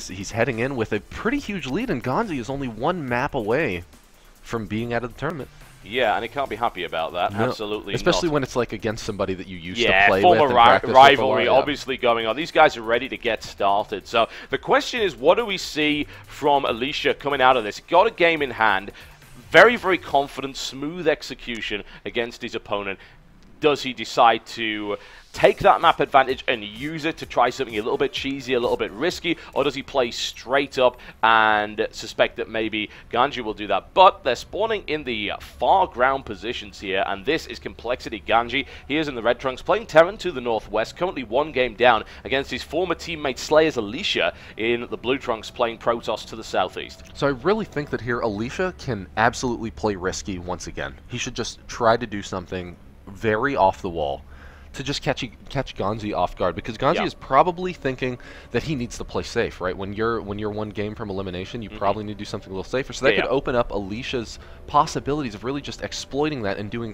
he's heading in with a pretty huge lead, and Ganzi is only one map away from being out of the tournament. Yeah, and he can't be happy about that. No. Absolutely Especially not. when it's like against somebody that you used to play former with. Yeah, former rivalry obviously going on. These guys are ready to get started. So the question is, what do we see from Alicia coming out of this? Got a game in hand. Very, very confident, smooth execution against his opponent. Does he decide to take that map advantage and use it to try something a little bit cheesy, a little bit risky, or does he play straight up and suspect that maybe Ganzi will do that? But they're spawning in the far ground positions here, and this is Complexity Ganzi. He is in the red trunks, playing Terran to the northwest, currently one game down against his former teammate Slayer's Alicia in the blue trunks, playing Protoss to the southeast. So I really think that here Alicia can absolutely play risky once again. He should just try to do something very off the wall to just catch Ganzi off guard, because Ganzi is probably thinking that he needs to play safe, right? When you're one game from elimination, you probably need to do something a little safer. So that could open up Alicia's possibilities of really just exploiting that and doing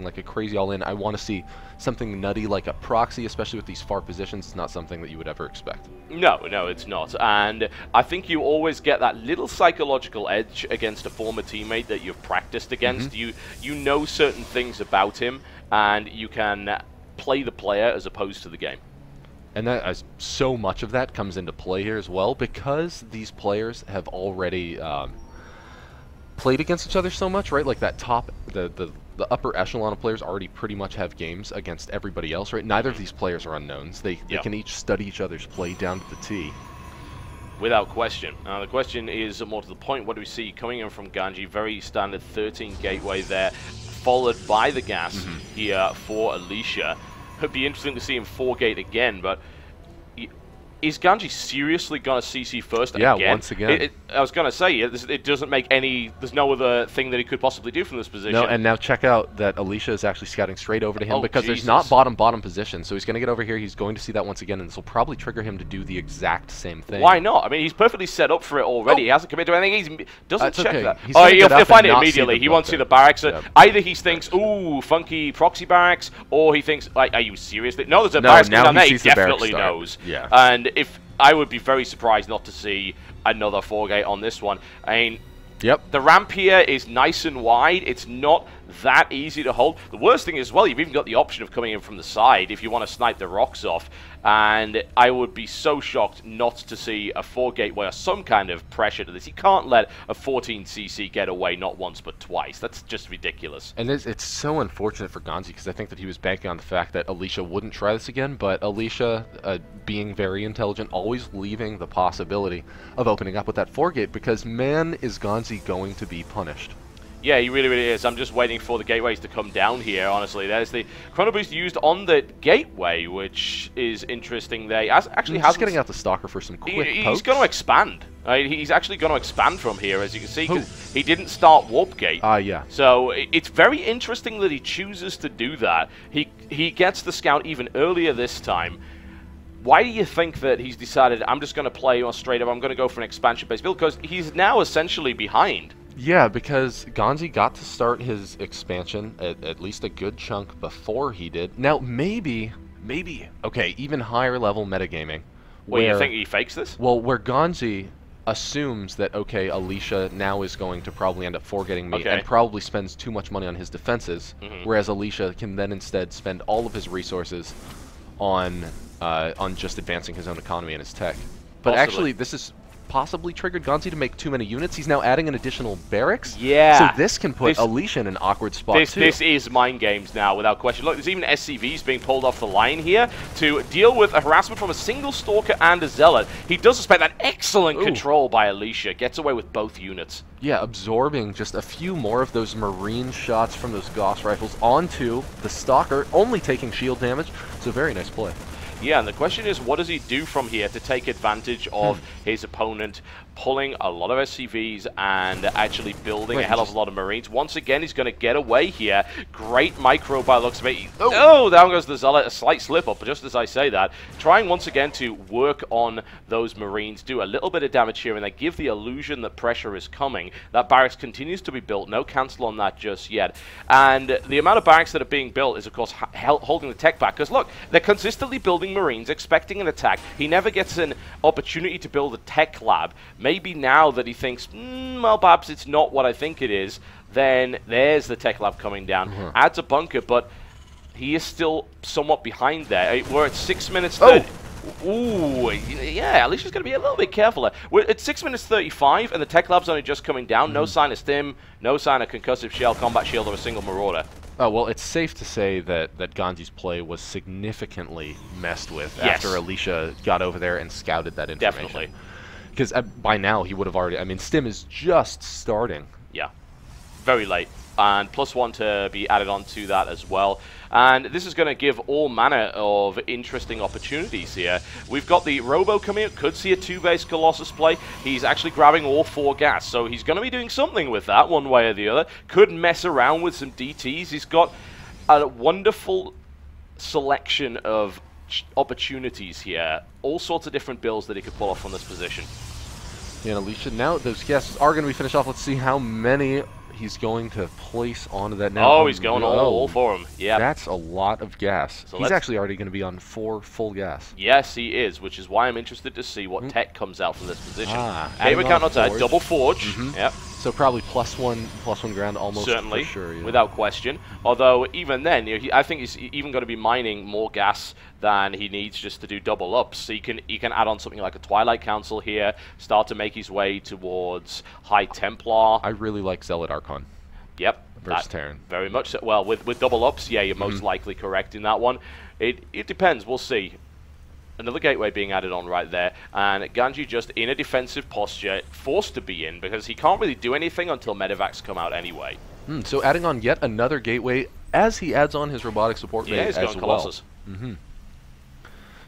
like a crazy all-in. I want to see something nutty like a proxy, especially with these far positions. It's not something that you would ever expect. No, it's not. And I think you always get that little psychological edge against a former teammate that you've practiced against. You know certain things about him, and you can play the player as opposed to the game. And that, as so much of that comes into play here as well, because these players have already played against each other so much, right? Like that top, the upper echelon of players already pretty much have games against everybody else, right? Neither of these players are unknowns. They can each study each other's play down to the T. Without question. Now the question is more to the point, what do we see coming in from Ganzi? Very standard 13 gateway there, followed by the gas here for Alicia. It'd be interesting to see him 4-gate again, but is Ganzi seriously going to CC first again? Yeah, once again. I was going to say, it doesn't make any... There's no other thing that he could possibly do from this position. No, and now check out that Alicia is actually scouting straight over to him, because there's not bottom position. So he's going to get over here. He's going to see that once again, and this will probably trigger him to do the exact same thing. Why not? I mean, he's perfectly set up for it already. He hasn't committed to anything. He doesn't check that. He'll find it immediately. He won't see the barracks. Either he thinks, ooh, funky proxy barracks, or he thinks, are you serious? No, there's a barracks down there. He definitely knows. Yeah. And if... I would be very surprised not to see another 4-gate on this one. I mean, the ramp here is nice and wide. It's not that easy to hold. The worst thing is, well, you've even got the option of coming in from the side if you want to snipe the rocks off. And I would be so shocked not to see a 4-gateway or some kind of pressure to this. You can't let a 14cc get away not once but twice. That's just ridiculous. And it's so unfortunate for Ganzi, because I think that he was banking on the fact that Alicia wouldn't try this again, but Alicia, being very intelligent, always leaving the possibility of opening up with that 4-gate, because man, is Ganzi going to be punished. Yeah, he really, really is. I'm just waiting for the gateways to come down here, honestly. There's the Chrono Boost used on the gateway, which is interesting. They actually just getting out the Stalker for some quick pokes. He's going to expand. He's actually going to expand from here, as you can see, because he didn't start Warp Gate. Yeah. So it's very interesting that he chooses to do that. He gets the scout even earlier this time. Why do you think that he's decided, I'm just going to play straight up, I'm going to go for an expansion-based build? Because he's now essentially behind. Yeah, because Ganzi got to start his expansion at least a good chunk before he did. Now, maybe, okay, even higher level metagaming. Well, you think he fakes this? Well, where Ganzi assumes that, okay, Alicia now is going to probably end up 4-getting me and probably spends too much money on his defenses, whereas Alicia can then instead spend all of his resources on just advancing his own economy and his tech. But actually, this is possibly triggered Ganzi to make too many units. He's now adding an additional barracks. Yeah. So this can put Alicia in an awkward spot too. This is mind games now, without question. Look, there's even SCVs being pulled off the line here to deal with a harassment from a single Stalker and a Zealot. He does suspect that excellent control by Alicia. Gets away with both units. Yeah, absorbing just a few more of those Marine shots from those Gauss rifles onto the Stalker, only taking shield damage. So very nice play. Yeah, and the question is, what does he do from here to take advantage of his opponent pulling a lot of SCVs and actually building a hell of a lot of Marines? Once again, he's going to get away here. Great micro by the looks of it. Oh, down goes the Zealot. A slight slip-up, just as I say that. Trying once again to work on those Marines, do a little bit of damage here, and they give the illusion that pressure is coming. That barracks continues to be built. No cancel on that just yet. And the amount of barracks that are being built is, of course, holding the tech back. Because, look, they're consistently building building Marines, expecting an attack. He never gets an opportunity to build a tech lab. Maybe now that he thinks, well, perhaps it's not what I think it is, then there's the tech lab coming down. Adds a bunker, but he is still somewhat behind there. We're at 6 minutes 30. Ooh, yeah, Alicia's going to be a little bit careful there. We're at 6 minutes 35, and the tech lab's only just coming down. No sign of stim, no sign of concussive shell, combat shield, or a single marauder. Oh, well, it's safe to say that Ganzi's play was significantly messed with after Alicia got over there and scouted that information. Definitely. Because by now he would have already... I mean, stim is just starting. Yeah, very late. And +1 to be added on to that as well. And this is going to give all manner of interesting opportunities here. We've got the Robo coming up, could see a 2-base Colossus play. He's actually grabbing all 4 gas, so he's going to be doing something with that one way or the other. Could mess around with some DTs. He's got a wonderful selection of opportunities here. All sorts of different builds that he could pull off from this position. Yeah, Alicia, now those gases are going to be finished off. Let's see how many he's going to place onto that now. Oh, he's going all for him. Yeah. That's a lot of gas. So he's actually already going to be on 4 full gas. Yes, he is, which is why I'm interested to see what tech comes out from this position. Adding count not to double forge. Yep. So probably +1 ground almost. Certainly, for sure, without question. Although even then, I think he's even going to be mining more gas than he needs just to do double ups. So he can add on something like a Twilight Council here, start to make his way towards High Templar. I really like Zealot Archon. Yep. Versus Terran. Very much so. Well, with double ups, yeah, you're most likely correct in that one. It depends. We'll see. Another gateway being added on right there, and Ganzi just in a defensive posture, forced to be in, because he can't really do anything until medevacs come out anyway. So adding on yet another gateway as he adds on his robotic support mate as well. Colossus. So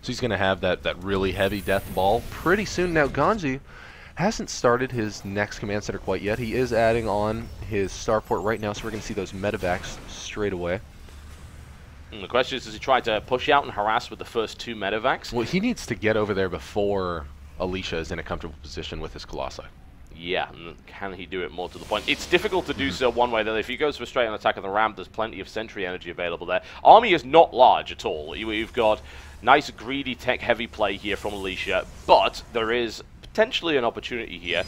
he's going to have that really heavy death ball pretty soon. Now Ganzi hasn't started his next command center quite yet. He is adding on his starport right now, so we're going to see those medevacs straight away. And the question is, does he try to push out and harass with the first 2 medevacs? Well, he needs to get over there before Alicia is in a comfortable position with his Colossi. Yeah, and can he do it more to the point? It's difficult to do so one way, though. If he goes for straight on attack on the ramp, there's plenty of sentry energy available there. Army is not large at all. You've got nice, greedy, tech-heavy play here from Alicia, but there is potentially an opportunity here.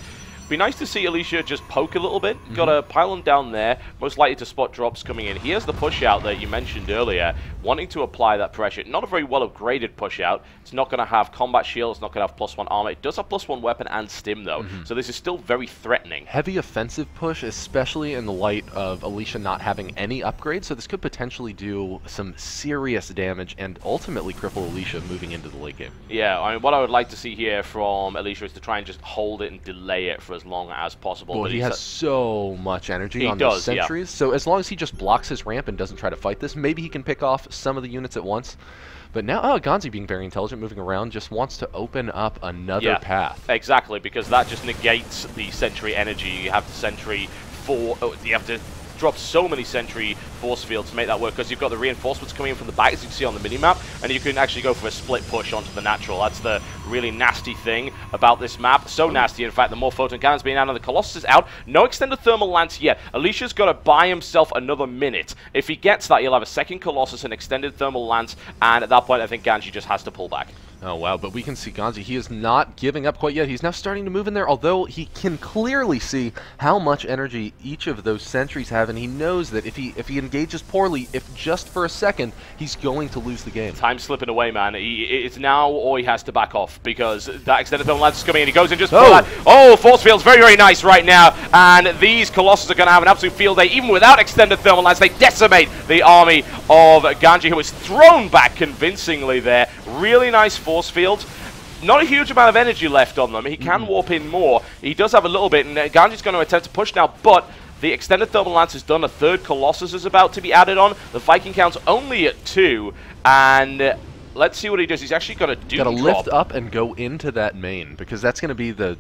Be nice to see Alicia just poke a little bit. Got a pylon down there, most likely to spot drops coming in. He has the push out that you mentioned earlier, wanting to apply that pressure. Not a very well upgraded push out. It's not going to have combat shield, it's not going to have +1 armor. It does have +1 weapon and stim though, so this is still very threatening. Heavy offensive push, especially in the light of Alicia not having any upgrades, so this could potentially do some serious damage and ultimately cripple Alicia moving into the late game. Yeah, I mean, what I would like to see here from Alicia is to try and just hold it and delay it for as long as possible. Well, but he has so much energy on those sentries, so as long as he just blocks his ramp and doesn't try to fight this, maybe he can pick off some of the units at once. But now, Ganzi being very intelligent, moving around, just wants to open up another path. Exactly, because that just negates the sentry energy. You have the sentry you have to drop so many sentry force fields to make that work, because you've got the reinforcements coming in from the back, as you can see on the minimap, and you can actually go for a split push onto the natural. That's the really nasty thing about this map. So nasty, in fact, the more photon cannons being out and the Colossus is out. No extended thermal lance yet. Alicia's got to buy himself another minute. If he gets that, he'll have a second Colossus, an extended thermal lance, and at that point, I think Ganzi just has to pull back. Oh, wow, but we can see Ganzi, he is not giving up quite yet. He's now starting to move in there, although he can clearly see how much energy each of those sentries have, and he knows that if he engages poorly, if just for a second, he's going to lose the game. Time's slipping away, man. It's now or he has to back off, because that extended thermal lance is coming in. He goes and just pull that. Oh, force field's very, very nice right now, and these Colossus are going to have an absolute field day. Even without extended thermal lance, they decimate the army of Ganzi, who is thrown back convincingly there. Really nice force fields. Not a huge amount of energy left on them. He can warp in more. He does have a little bit, and Ganji's going to attempt to push now, but the extended thermal lance is done. A third Colossus is about to be added on. The Viking count's only at 2, and let's see what he does. He's actually going to Got to lift up and go into that main, because that's going to be the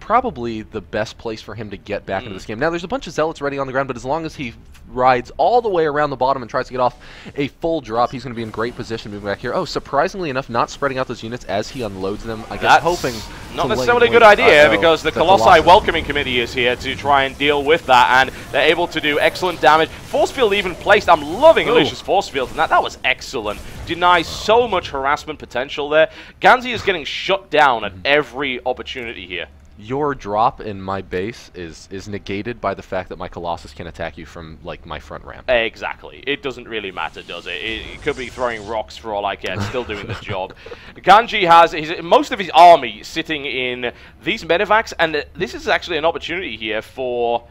probably the best place for him to get back into this game. Now, there's a bunch of Zealots ready on the ground, but as long as he rides all the way around the bottom and tries to get off a full drop, he's going to be in great position moving back here. Oh, surprisingly enough, not spreading out those units as he unloads them. I guess hoping not necessarily a good idea, because the Colossi Welcoming Committee is here to try and deal with that, and they're able to do excellent damage. Force field even placed. I'm loving Alicia's force field, and that was excellent. Denies so so much harassment potential there. Ganzi is getting shut down at every opportunity here. Your drop in my base is negated by the fact that my Colossus can attack you from, like, my front ramp. Exactly. It doesn't really matter, does it? It could be throwing rocks for all I care. It's still doing the job. Ganzi has most of his army sitting in these medevacs, and this is actually an opportunity here for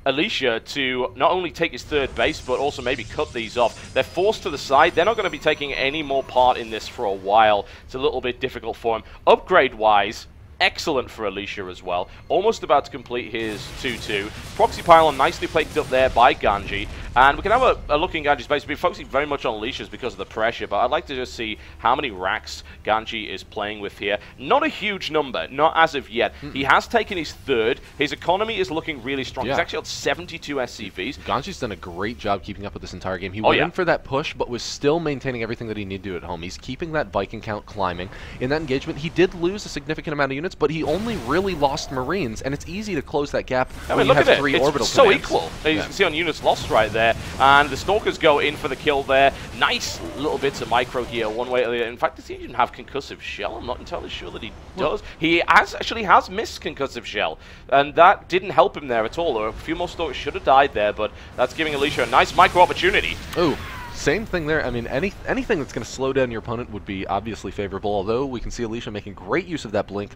Alicia to not only take his third base, but also maybe cut these off. They're forced to the side. They're not going to be taking any more part in this for a while. It's a little bit difficult for him. Upgrade-wise, excellent for Alicia as well. Almost about to complete his 2-2. Proxy pylon nicely placed up there by Ganzi. And we can have a look in Ganji's base. We've been focusing very much on Alicia's because of the pressure, but I'd like to just see how many racks Ganzi is playing with here. Not a huge number, not as of yet. He has taken his third. His economy is looking really strong. He's actually on 72 SCVs. Ganji's done a great job keeping up with this entire game. He went in for that push, but was still maintaining everything that he needed to do at home. He's keeping that Viking count climbing. In that engagement, he did lose a significant amount of units, but he only really lost Marines, and it's easy to close that gap when you have 3 orbital It's so commands. equal. You can see on units lost right there. And the Stalkers go in for the kill there. Nice little bits of micro here, one way or the other. In fact, does he even have concussive shell? I'm not entirely sure that he does. He actually has missed concussive shell, and that didn't help him there at all. A few more Stalkers should have died there, but that's giving Alicia a nice micro opportunity. Oh. Same thing there. I mean, anything that's going to slow down your opponent would be obviously favorable, although we can see Alicia making great use of that blink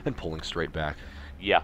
and pulling straight back. Yeah,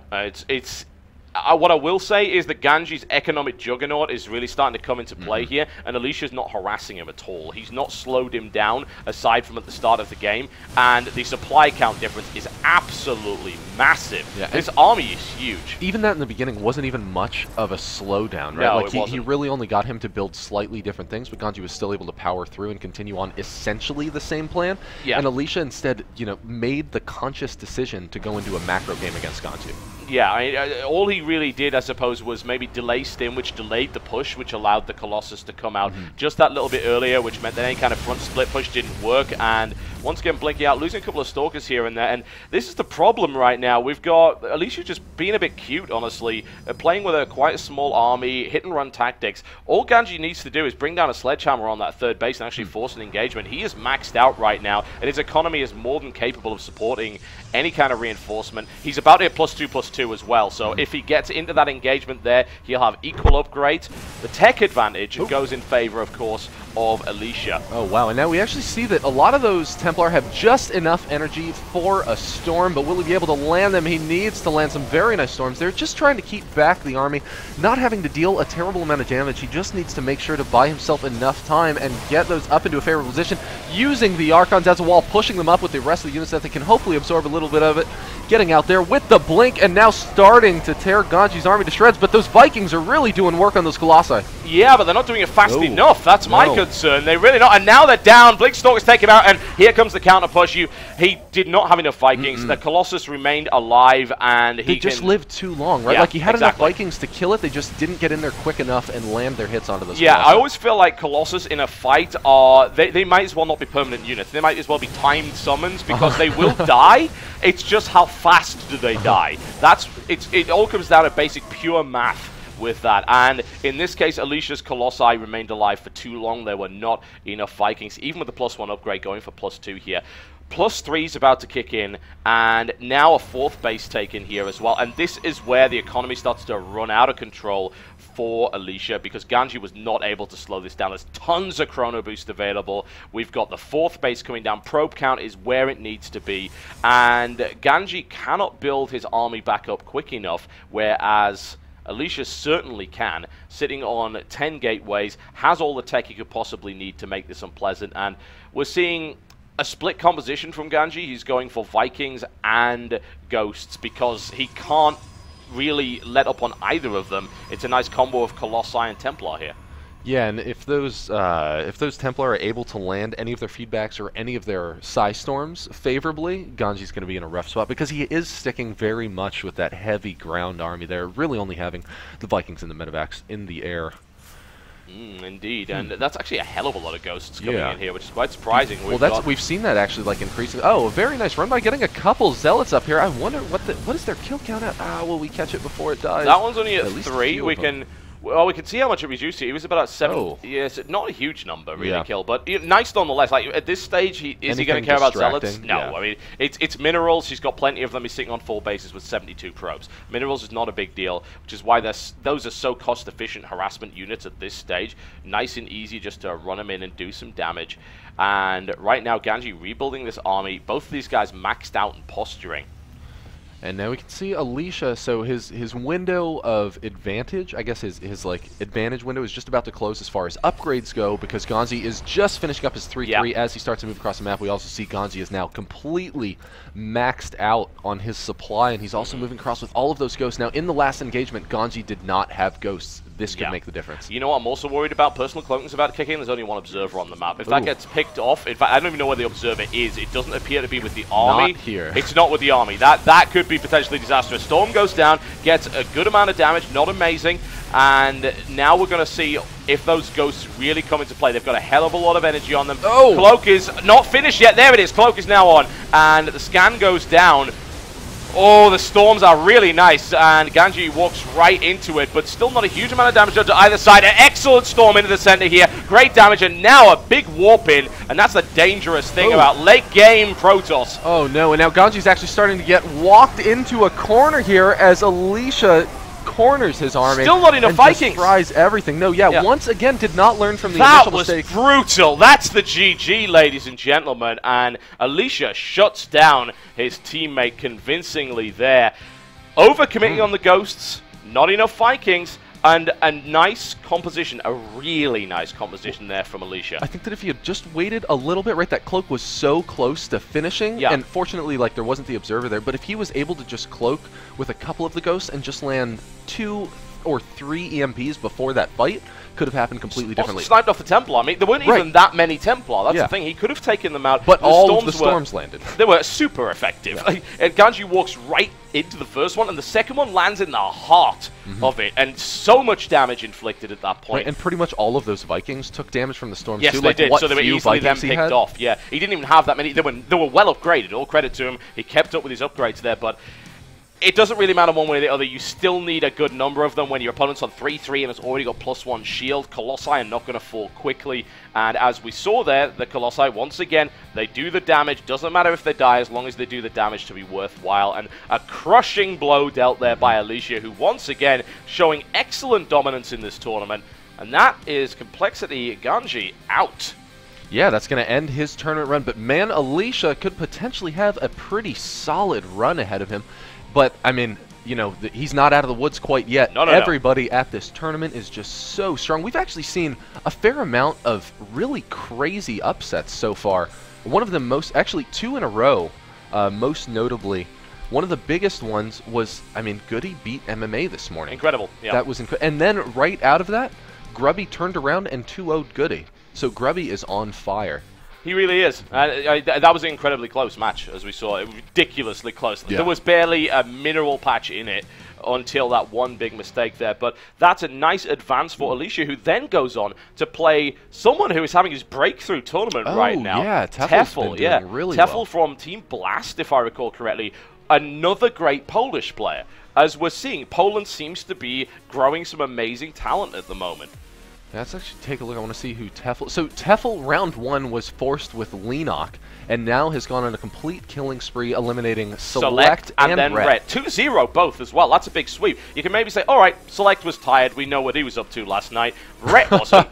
what I will say is that Ganji's economic juggernaut is really starting to come into play here, and Alicia's not harassing him at all. He's not slowed him down, aside from at the start of the game, and the supply count difference is absolutely massive. Yeah, this army is huge. Even that in the beginning wasn't even much of a slowdown, right? No, like he really only got him to build slightly different things, but Ganzi was still able to power through and continue on essentially the same plan. Yeah. And Alicia instead, made the conscious decision to go into a macro game against Ganzi. Yeah, all he really did, I suppose, was maybe delay Stim, which delayed the push, which allowed the Colossus to come out just that little bit earlier, which meant that any kind of front split push didn't work. And once again, blinking out, losing a couple of Stalkers here and there. And this is the problem right now. We've got Alicia just being a bit cute, honestly, playing with quite a small army, hit-and-run tactics. All Ganzi needs to do is bring down a sledgehammer on that third base and actually force an engagement. He is maxed out right now, and his economy is more than capable of supporting any kind of reinforcement. He's about to hit +2/+2 as well, so if he gets into that engagement there, he'll have equal upgrades. The tech advantage goes in favor, of course, of Alicia. Oh, wow. And now we actually see that a lot of those Templar have just enough energy for a storm, but will he be able to land them? He needs to land some very nice storms. They're just trying to keep back the army, not having to deal a terrible amount of damage. He just needs to make sure to buy himself enough time and get those up into a favorable position, using the Archons as a wall, pushing them up with the rest of the units that they can hopefully absorb a little bit of it, getting out there with the blink, and now starting to tear Ganji's army to shreds. But those Vikings are really doing work on those Colossi. Yeah, but they're not doing it fast enough. That's my concern. They really not. And now they're down. Blink Stalker's taken out, and here comes the counter push. He did not have enough Vikings. The Colossus remained alive, and he just lived too long, right? Yeah, like he had enough Vikings to kill it. They just didn't get in there quick enough and land their hits onto those Colossi. I always feel like Colossus in a fight they might as well not be permanent units. They might as well be timed summons, because they will die. It's just how fast do they die. It all comes down to basic pure math with that. And in this case, Alicia's Colossi remained alive for too long. There were not enough Vikings, even with the +1 upgrade going for +2 here. +3 is about to kick in, and now a 4th base taken here as well. And this is where the economy starts to run out of control for Alicia, because Ganzi was not able to slow this down. There's tons of chrono boost available. We've got the 4th base coming down. Probe count is where it needs to be, and Ganzi cannot build his army back up quick enough, whereas Alicia certainly can, sitting on 10 gateways, has all the tech he could possibly need to make this unpleasant. And we're seeing a split composition from Ganzi. He's going for Vikings and Ghosts, because he can't really let up on either of them. It's a nice combo of Colossi and Templar here. Yeah, and if those Templar are able to land any of their feedbacks or any of their Psy Storms favorably, Ganji's going to be in a rough spot, because he is sticking very much with that heavy ground army there, really only having the Vikings and the medevacs in the air. Indeed, and that's actually a hell of a lot of Ghosts coming in here, which is quite surprising. We've seen that actually, like, increasing. Oh, a very nice run by getting a couple Zealots up here. I wonder what is their kill count at? Will we catch it before it dies? That one's only at 3. We can Well, we can see how much it reduced it. He was about 7. Oh. Yes, not a huge number, really, Yeah. kill, but nice nonetheless. Like, at this stage, is he going to care about zealots? No. Yeah. I mean, it's minerals. He's got plenty of them. He's sitting on 4 bases with 72 probes. Minerals is not a big deal, which is why those are so cost-efficient harassment units at this stage. Nice and easy just to run them in and do some damage. And right now, Ganzi rebuilding this army. Both of these guys maxed out and posturing. And now we can see Alicia, so his window of advantage, I guess his like advantage window is just about to close as far as upgrades go, because Ganzi is just finishing up his 3-3 as he starts to move across the map. We also see Ganzi is now completely maxed out on his supply, and he's also moving across with all of those ghosts. Now in the last engagement, Ganzi did not have ghosts. This could make the difference. You know what I'm also worried about? Personal cloaking's about to kick in. There's only one observer on the map. If that gets picked off, in fact, I don't even know where the observer is. It doesn't appear to be with the army. Not here. It's not with the army. That could be potentially disastrous. Storm goes down, gets a good amount of damage, not amazing, and now we're going to see if those ghosts really come into play. They've got a hell of a lot of energy on them. Oh! Cloak is not finished yet. There it is. Cloak is now on, and the scan goes down. Oh, the storms are really nice, and Ganzi walks right into it, but still not a huge amount of damage done to either side. An excellent storm into the center here. Great damage, and now a big warp in, and that's the dangerous thing about late game Protoss. Oh no, and now Ganji's actually starting to get walked into a corner here as Alicia corners his army. Still not enough and Vikings. Destroys everything. No, once again did not learn from the That initial was mistake. brutal. That's the GG, ladies and gentlemen. And Alicia shuts down his teammate convincingly there. Overcommitting on the ghosts, not enough Vikings, and a nice composition, a really nice composition there from Alicia. I think that if he had just waited a little bit, right, that cloak was so close to finishing, and fortunately, like, there wasn't the observer there, but if he was able to just cloak with a couple of the ghosts and just land 2 or 3 EMPs before that fight, could have happened completely differently. Sniped off the Templar. I mean, there weren't even that many Templar. That's the thing. He could have taken them out. But all of the storms landed. They were super effective. Like, and Ganzi walks right into the first one, and the second one lands in the heart of it, and so much damage inflicted at that point. Right, and pretty much all of those Vikings took damage from the storms yes, too. They like, did. So they were easily then picked off. Yeah, he didn't even have that many. They were well upgraded. All credit to him. He kept up with his upgrades there, but it doesn't really matter one way or the other. You still need a good number of them when your opponent's on 3-3 and it's already got +1 shield. Colossi are not going to fall quickly. And as we saw there, the Colossi, once again, they do the damage. Doesn't matter if they die as long as they do the damage to be worthwhile. And a crushing blow dealt there by Alicia, who once again showing excellent dominance in this tournament. And that is Complexity Ganzi out. Yeah, that's going to end his tournament run. But man, Alicia could potentially have a pretty solid run ahead of him. But, I mean, you know, he's not out of the woods quite yet. Everybody at this tournament is just so strong. We've actually seen a fair amount of really crazy upsets so far. One of them actually 2 in a row, most notably. One of the biggest ones was, I mean, Goody beat MMA this morning. Incredible. Yeah. That was incredible. And then right out of that, Grubby turned around and 2-0'd Goody. So Grubby is on fire. He really is. That was an incredibly close match, as we saw. It was ridiculously close. Yeah. There was barely a mineral patch in it until that one big mistake there. But that's a nice advance for Alicia, who then goes on to play someone who is having his breakthrough tournament right now. Yeah, Tefl's been doing really Tefl well. From Team Blast, if I recall correctly. Another great Polish player. As we're seeing, Poland seems to be growing some amazing talent at the moment. Let's actually take a look. I want to see who Tefl... So Tefl, round 1, was forced with Lenok, and now has gone on a complete killing spree, eliminating Select and then Ret. 2-0 both as well. That's a big sweep. You can maybe say, all right, Select was tired. We know what he was up to last night. Ret wasn't.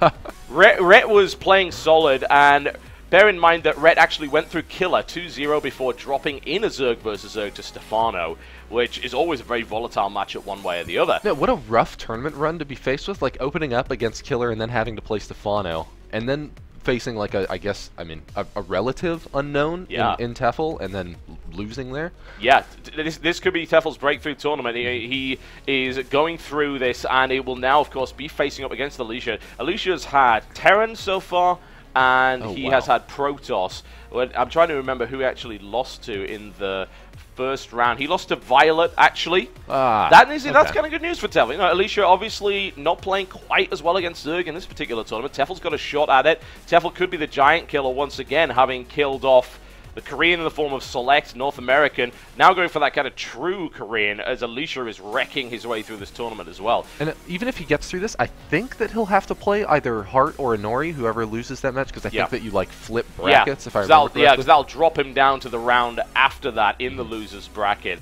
Ret was playing solid, and bear in mind that Ret actually went through Killer 2-0 before dropping in a Zerg versus Zerg to Stefano, which is always a very volatile matchup one way or the other. Yeah, what a rough tournament run to be faced with, like opening up against Killer and then having to play Stefano, and then facing like a relative unknown in Tefl, and then losing there. Yeah, this could be Tefl's breakthrough tournament. He is going through this, and he will now, of course, be facing up against Alicia. Alicia's had Terran so far, and he has had Protoss. I'm trying to remember who he actually lost to in the first round. He lost to Violet, actually. That's kind of good news for Tefl. You know, Alicia obviously not playing quite as well against Zerg in this particular tournament. Tefl's got a shot at it. Tefl could be the giant killer once again, having killed off The Korean in the form of Select, North American, now going for that kind of true Korean as Alicia is wrecking his way through this tournament as well. And even if he gets through this, I think that he'll have to play either Hart or Inori, whoever loses that match, because I think that you, like, flip brackets, if I remember correctly. Yeah, because that'll drop him down to the round after that in the loser's bracket.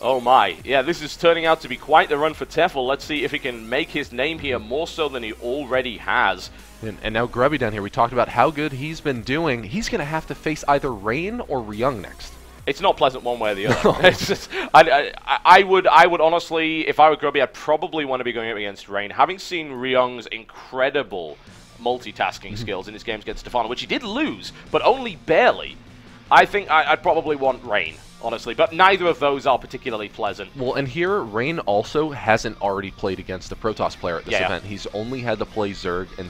Oh my, yeah, this is turning out to be quite the run for Tefl. Let's see if he can make his name here more so than he already has. And now Grubby down here, we talked about how good he's been doing. He's going to have to face either Rain or Ryung next. It's not pleasant one way or the other. It's just, I would honestly, if I were Grubby, I'd probably want to be going up against Rain. Having seen Ryung's incredible multitasking skills in his games against Stefano, which he did lose, but only barely, I think I'd probably want Rain, honestly. But neither of those are particularly pleasant. Well, and here, Rain also hasn't already played against a Protoss player at this event. He's only had to play Zerg and